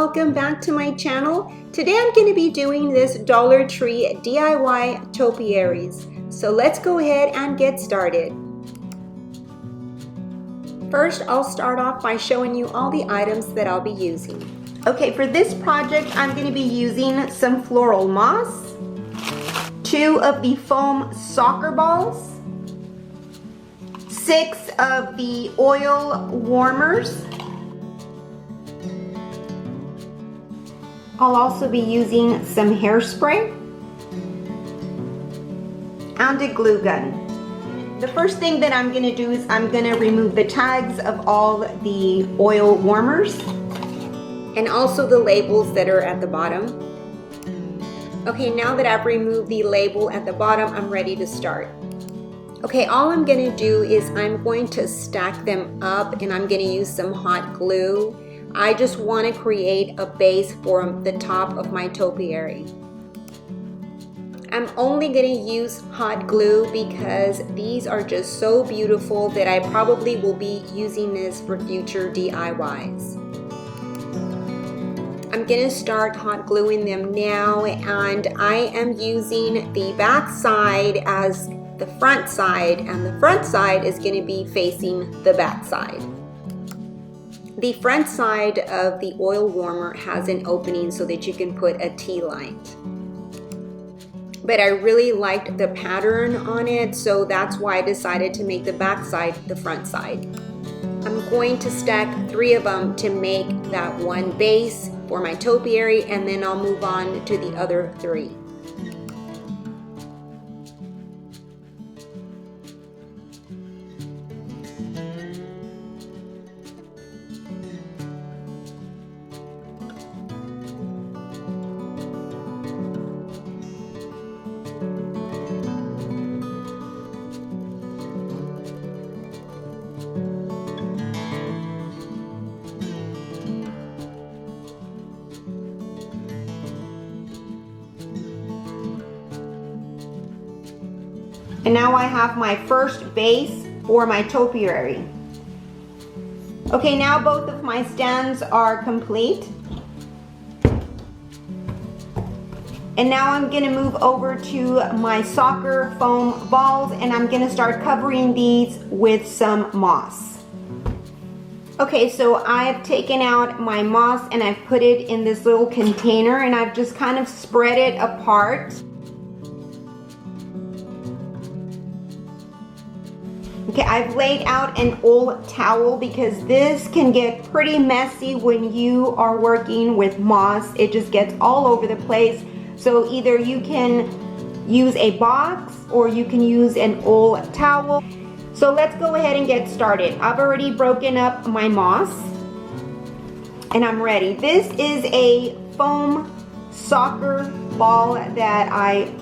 welcome back to my channel. Today I'm going to be doing this Dollar Tree DIY topiaries. So let's go ahead and get started. First, I'll start off by showing you all the items that I'll be using. Okay, for this project I'm going to be using some floral moss, 2 of the foam soccer balls, 6 of the oil warmers. I'll also be using some hairspray and a glue gun. The first thing that I'm going to do is I'm going to remove the tags of all the oil warmers and also the labels that are at the bottom. Okay, now that I've removed the label at the bottom, I'm ready to start. Okay, all I'm going to do is I'm going to stack them up and I'm going to use some hot glue. I just want to create a base for the top of my topiary. I'm only going to use hot glue because these are just so beautiful that I probably will be using this for future DIYs. I'm going to start hot gluing them now, and I am using the back side as the front side, and the front side is going to be facing the back side. The front side of the oil warmer has an opening so that you can put a tea light. But I really liked the pattern on it, so that's why I decided to make the back side the front side. I'm going to stack 3 of them to make that one base for my topiary, and then I'll move on to the other 3. And now I have my first base for my topiary. Okay, now both of my stands are complete. And now I'm gonna move over to my soccer foam balls, and I'm gonna start covering these with some moss. Okay, so I've taken out my moss and I've put it in this little container, and I've just kind of spread it apart. Okay, I've laid out an old towel because this can get pretty messy when you are working with moss. It just gets all over the place. So either you can use a box or you can use an old towel. So let's go ahead and get started. I've already broken up my moss and I'm ready. This is a foam soccer ball that I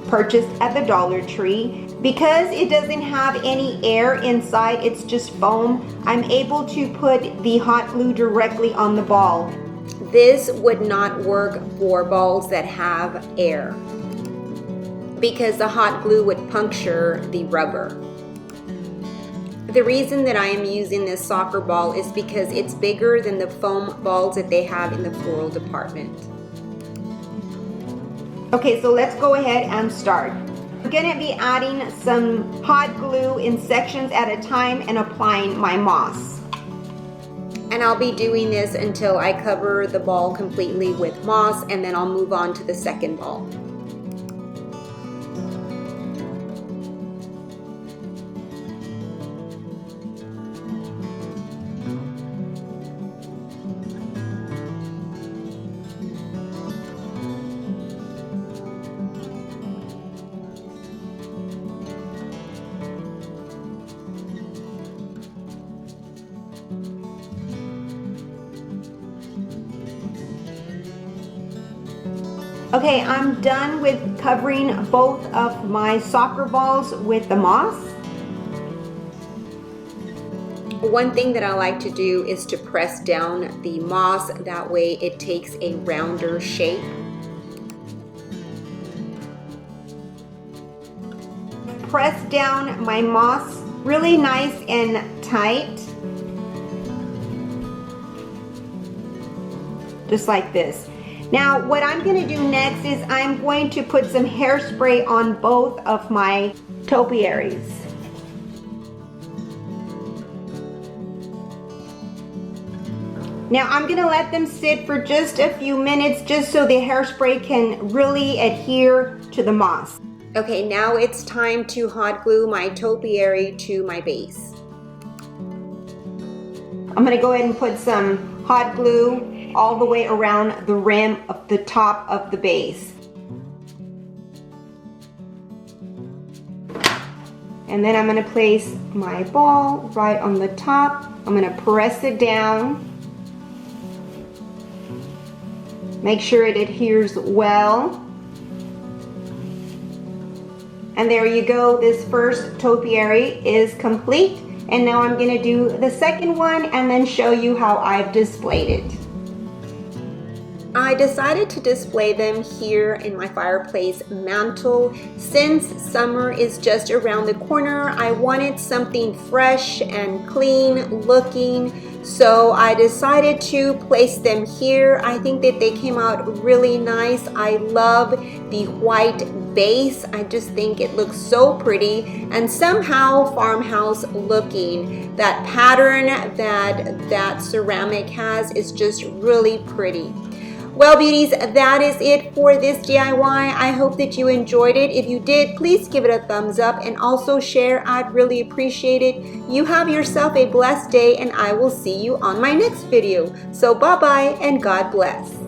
purchased at the Dollar Tree. Because it doesn't have any air inside, it's just foam, I'm able to put the hot glue directly on the ball. This would not work for balls that have air because the hot glue would puncture the rubber. The reason that I am using this soccer ball is because it's bigger than the foam balls that they have in the floral department. Okay, so let's go ahead and start. I'm going to be adding some hot glue in sections at a time and applying my moss. And I'll be doing this until I cover the ball completely with moss, and then I'll move on to the second ball. Okay, I'm done with covering both of my soccer balls with the moss. One thing that I like to do is to press down the moss, that way it takes a rounder shape. Press down my moss really nice and tight. just like this. Now what I'm going to do next is I'm going to put some hairspray on both of my topiaries. Now I'm going to let them sit for just a few minutes just so the hairspray can really adhere to the moss. Okay, now it's time to hot glue my topiary to my base. I'm going to go ahead and put some hot glue all the way around the rim of the top of the base. And then I'm going to place my ball right on the top. I'm going to press it down. Make sure it adheres well. And there you go, this first topiary is complete. And now I'm going to do the second one and then show you how I've displayed it. I decided to display them here in my fireplace mantle. Since summer is just around the corner, I wanted something fresh and clean looking. So I decided to place them here. I think that they came out really nice. I love the white base. I just think it looks so pretty and somehow farmhouse looking. That pattern that ceramic has is just really pretty. Well, beauties, that is it for this DIY. I hope that you enjoyed it. If you did, please give it a thumbs up and also share. I'd really appreciate it. You have yourself a blessed day and I will see you on my next video. So bye-bye and God bless.